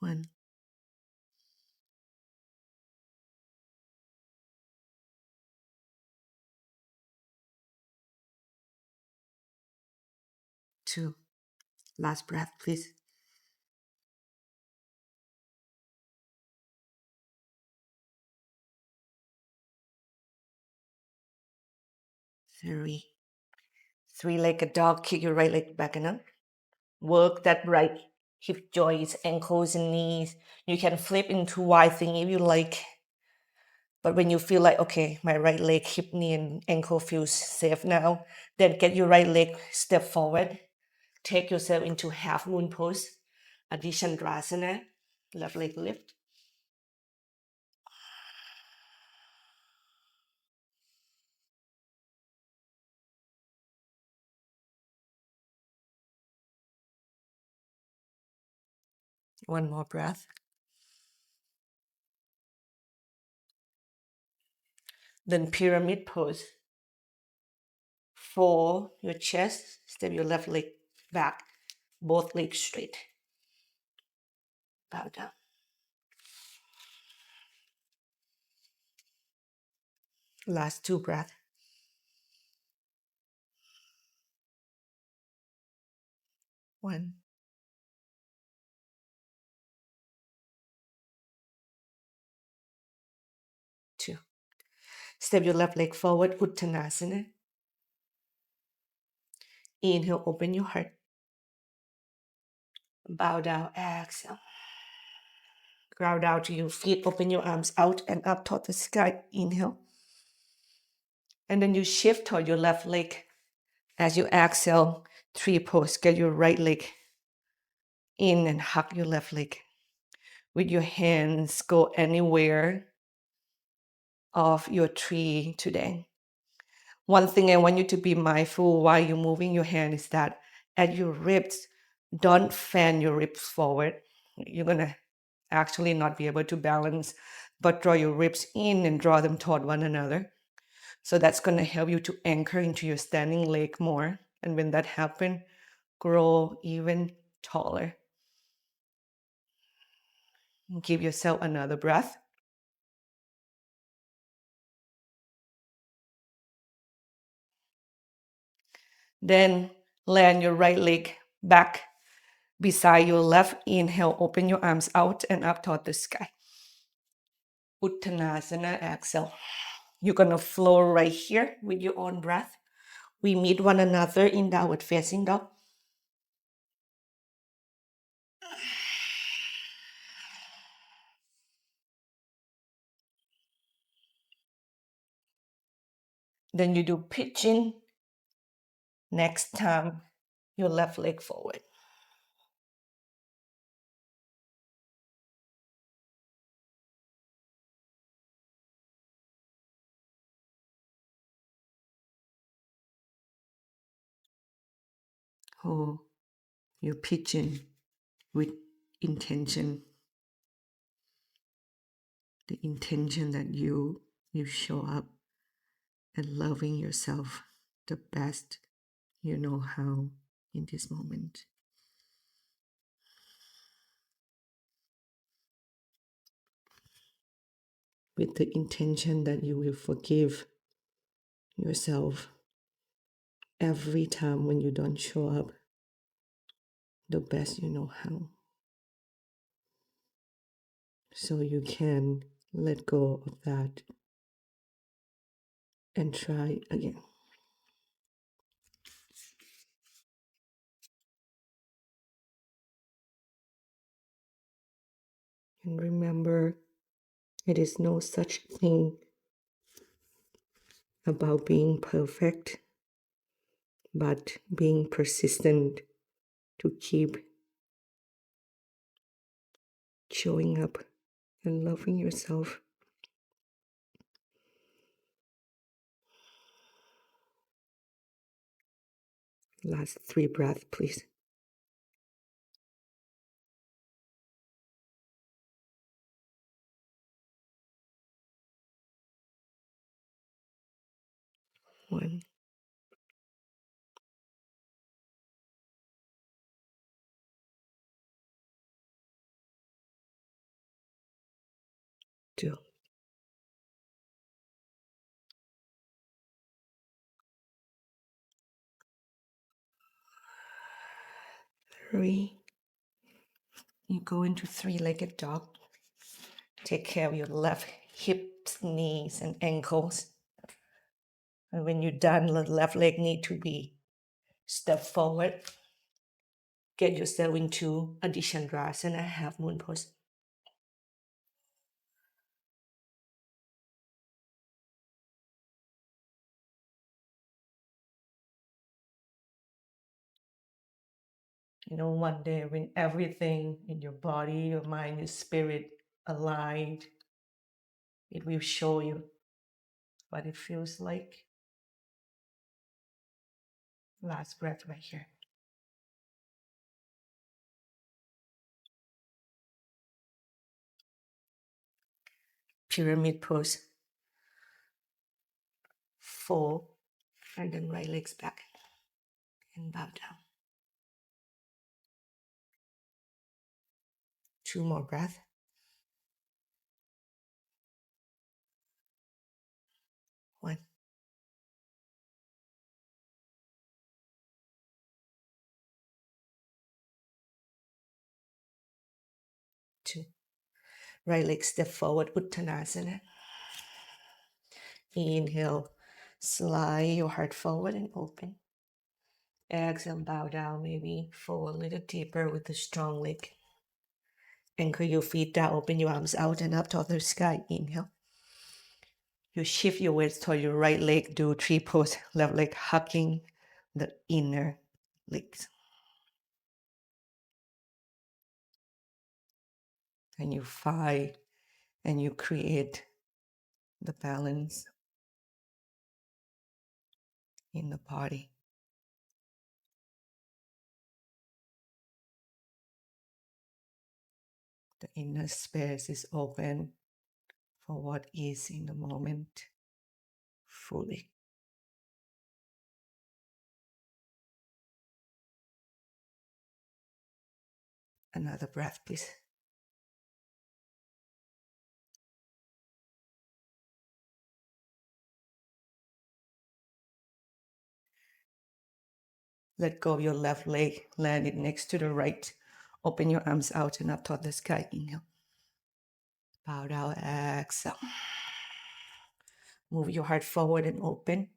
One, two. Last breath, please. Three. Three-legged dog, kick your right leg back and up. Work that right hip joints, ankles, and knees. You can flip into wide thing if you like. But when you feel like, okay, my right leg, hip, knee, and ankle feels safe now, then get your right leg step forward. Take yourself into half moon pose, Adhishandrasana, left leg lift. One more breath. Then pyramid pose. Fold your chest, step your left leg back, both legs straight. Bow down. Last 2 breaths. 1, 2. Step your left leg forward, Uttanasana. Inhale, open your heart. Bow down, exhale. Ground out to your feet, open your arms out and up toward the sky. Inhale. And then you shift toward your left leg. As you exhale, 3 pose. Get your right leg in and hug your left leg. With your hands, go anywhere of your tree today. One thing I want you to be mindful while you're moving your hand is that at your ribs, don't fan your ribs forward. You're going to actually not be able to balance, but draw your ribs in and draw them toward one another. So that's going to help you to anchor into your standing leg more. And when that happens, grow even taller. Give yourself another breath. Then land your right leg back beside your left. Inhale, open your arms out and up toward the sky. Uttanasana, exhale. You're going to flow right here with your own breath. We meet one another in downward facing dog. Then you do pitching. Next time, your left leg forward. Oh, you're pitching with intention. The intention that you show up and loving yourself the best you know how in this moment. With the intention that you will forgive yourself every time when you don't show up the best you know how. So you can let go of that and try again. And remember, it is no such thing about being perfect, but being persistent to keep showing up and loving yourself. Last 3 breaths, please. One, two, three. You go into 3-legged dog. Take care of your left hips, knees, and ankles. And when you're done, the left leg need to be step forward. get yourself into a Chandrasana, half moon pose. You know, one day when everything in your body, your mind, your spirit aligned, it will show you what it feels like. Last breath right here. Pyramid pose. 4, and then right legs back and bow down. 2 more breaths. 1, 2. Right leg step forward, Uttanasana. Inhale, slide your heart forward and open. Exhale, bow down, maybe forward a little deeper with a strong leg. Anchor your feet down, open your arms out and up toward the sky. Inhale. You shift your weight toward your right leg, do 3 pose, left leg hugging the inner legs. And you fight and you create the balance in the body. The inner space is open for what is in the moment fully. Another breath, please. Let go of your left leg, land it next to the right. Open your arms out and up toward the sky. Inhale. Bow down, exhale. Move your heart forward and open.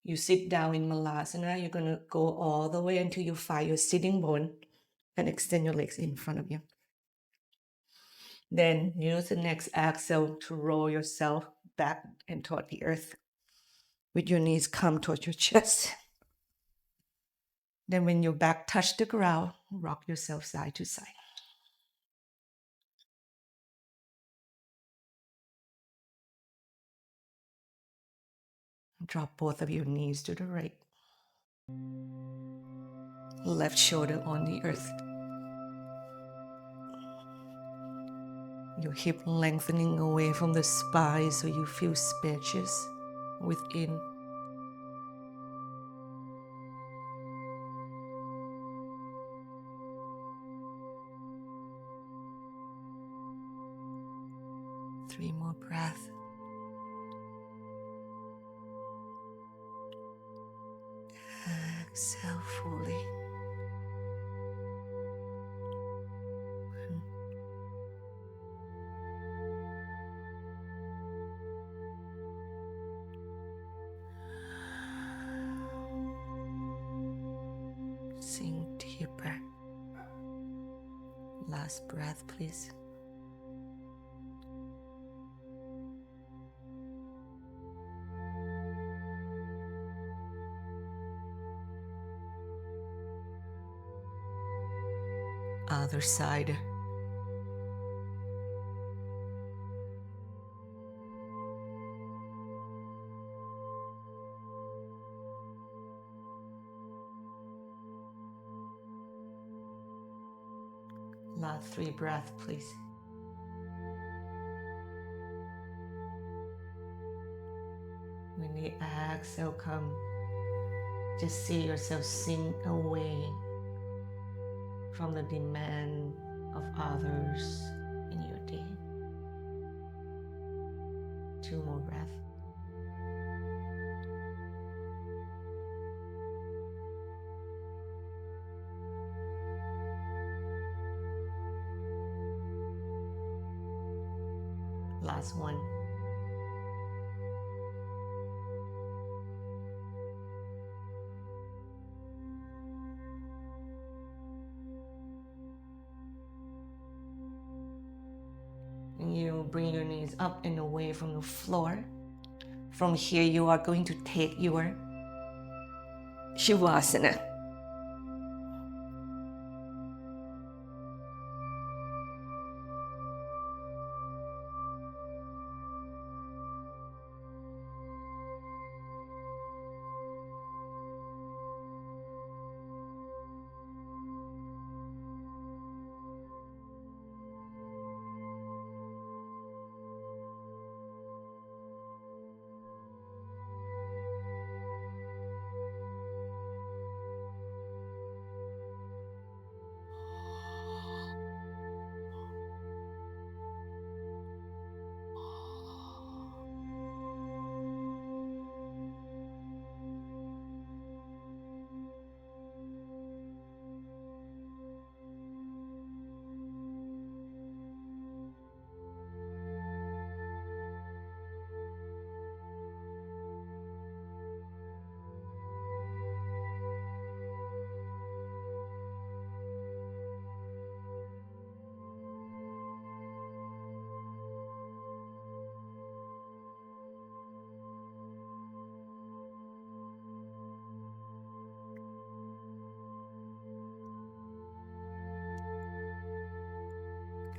You sit down in Malasana. You're going to go all the way until you find your sitting bone and extend your legs in front of you. Then use the next exhale to roll yourself back and toward the earth. With your knees come towards your chest. Then when your back touch the ground, rock yourself side to side. Drop both of your knees to the right. Left shoulder on the earth. Your hip lengthening away from the spine so you feel spacious within. Three more breaths. Exhale fully. Sink deeper. Last breath, please. Other side. Last 3 breaths, please. When the exhale comes, just see yourself sink away from the demand of others in your day. 2 more breaths. Last one. you bring your knees up and away from the floor. From here, you are going to take your Shavasana.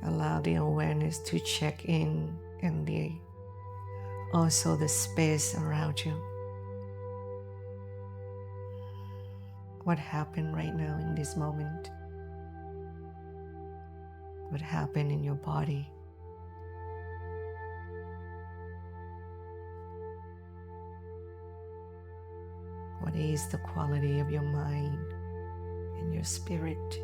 Allow the awareness to check in and also the space around you. What happened right now in this moment? What happened in your body? What is the quality of your mind and your spirit?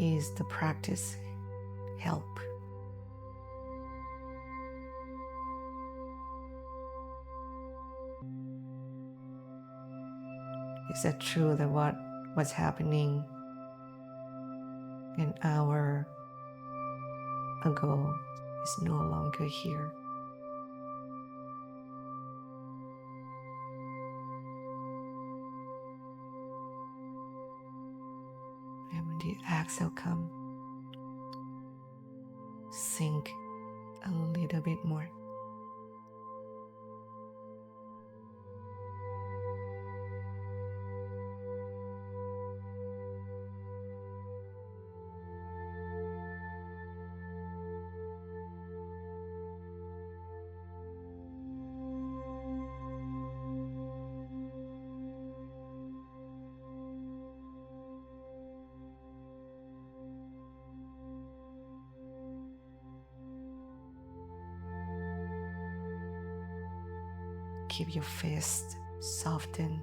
Is the practice help? Is it true that what was happening an hour ago is no longer here? And when the exhale comes, sink a little bit more. Keep your fist soften.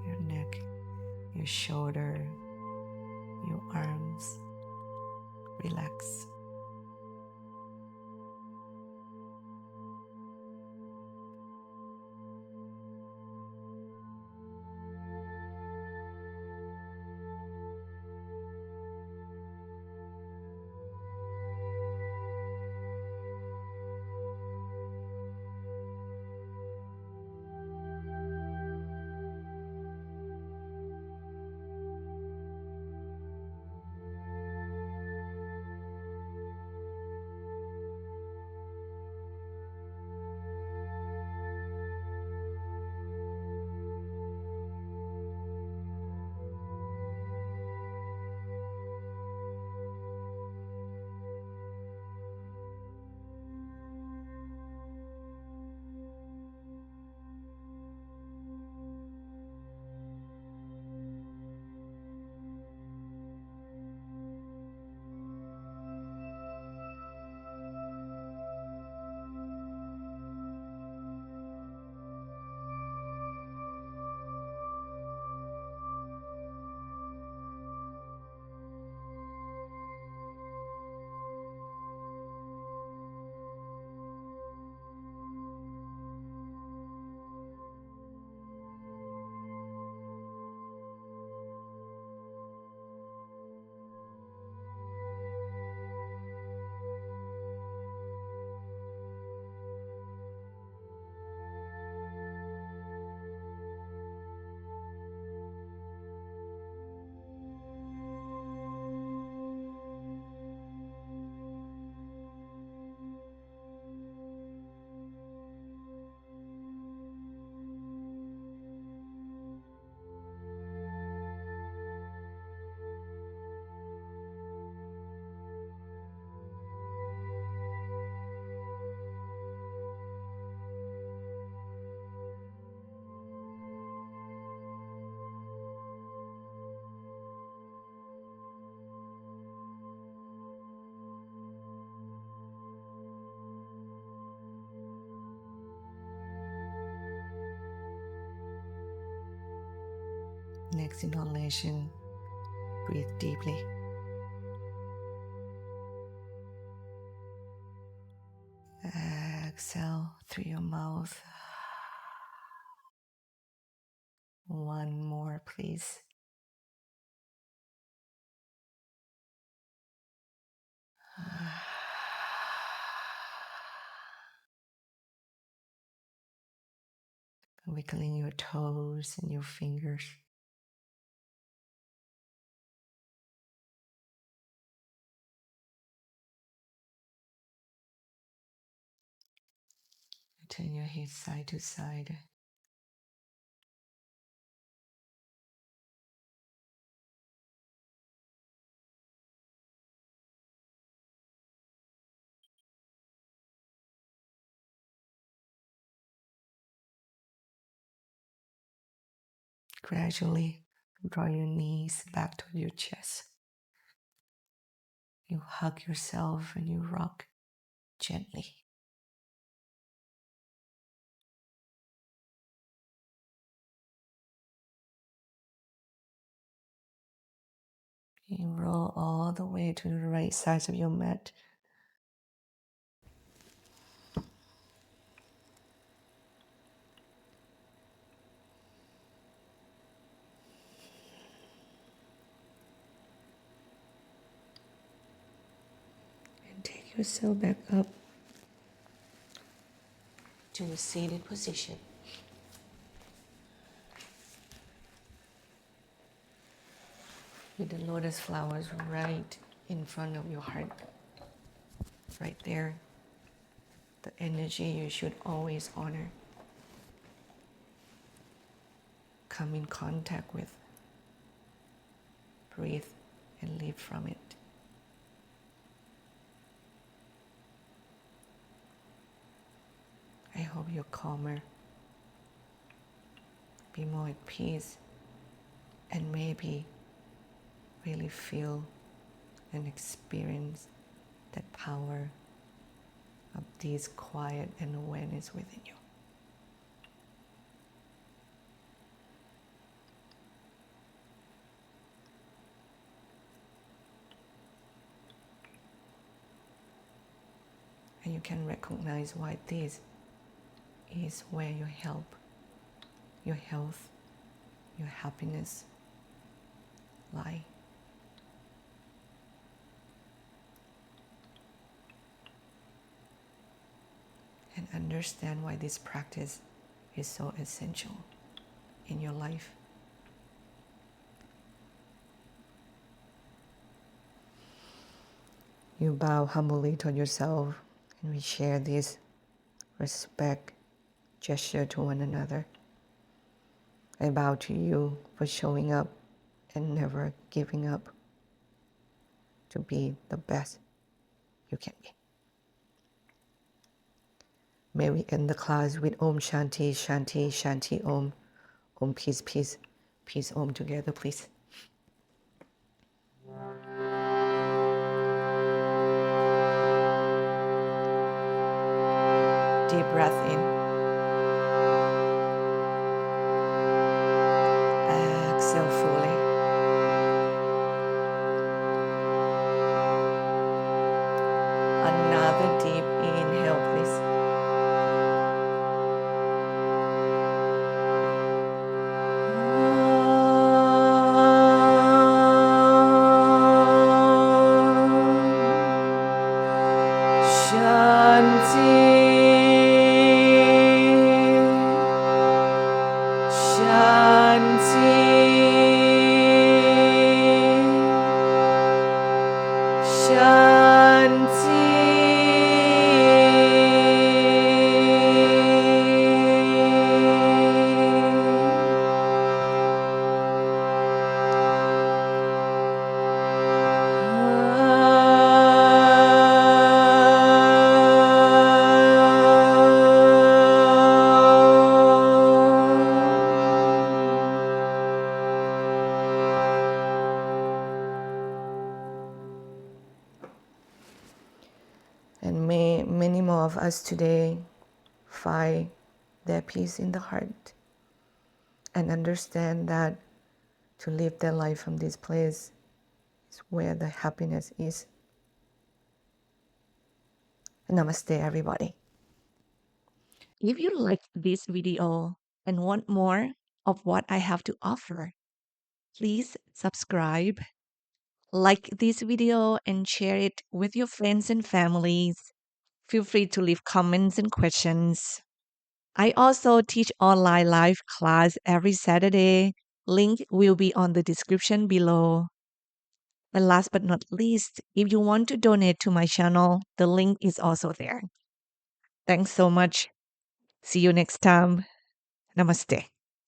Your neck, your shoulder, your arms. Relax. Next inhalation, breathe deeply. Exhale through your mouth. One more, please. Wiggling your toes and your fingers. Turn your head side to side. Gradually draw your knees back to your chest. You hug yourself and you rock gently. You roll all the way to the right side of your mat. And take yourself back up to a seated position. With the lotus flowers right in front of your heart. Right there. The energy you should always honor. Come in contact with. Breathe and live from it. I hope you're calmer, be more at peace, and maybe really feel and experience that power of this quiet and awareness within you. And you can recognize why this is where your help, your health, your happiness lie. And understand why this practice is so essential in your life. You bow humbly toward yourself, and we share this respect gesture to one another. I bow to you for showing up and never giving up to be the best you can be. May we end the class with Om Shanti, Shanti, Shanti Om. Om peace, peace, peace Om together, please. Deep breath in. Exhale fully. Another deep inhale, please. And may many more of us today find their peace in the heart and understand that to live their life from this place is where the happiness is. Namaste, everybody. If you like this video and want more of what I have to offer, please subscribe, like this video, and share it with your friends and families. Feel free to leave comments and questions. I also teach online live class every Saturday. Link will be on the description below. And last but not least, if you want to donate to my channel, the link is also there. Thanks so much. See you next time. Namaste.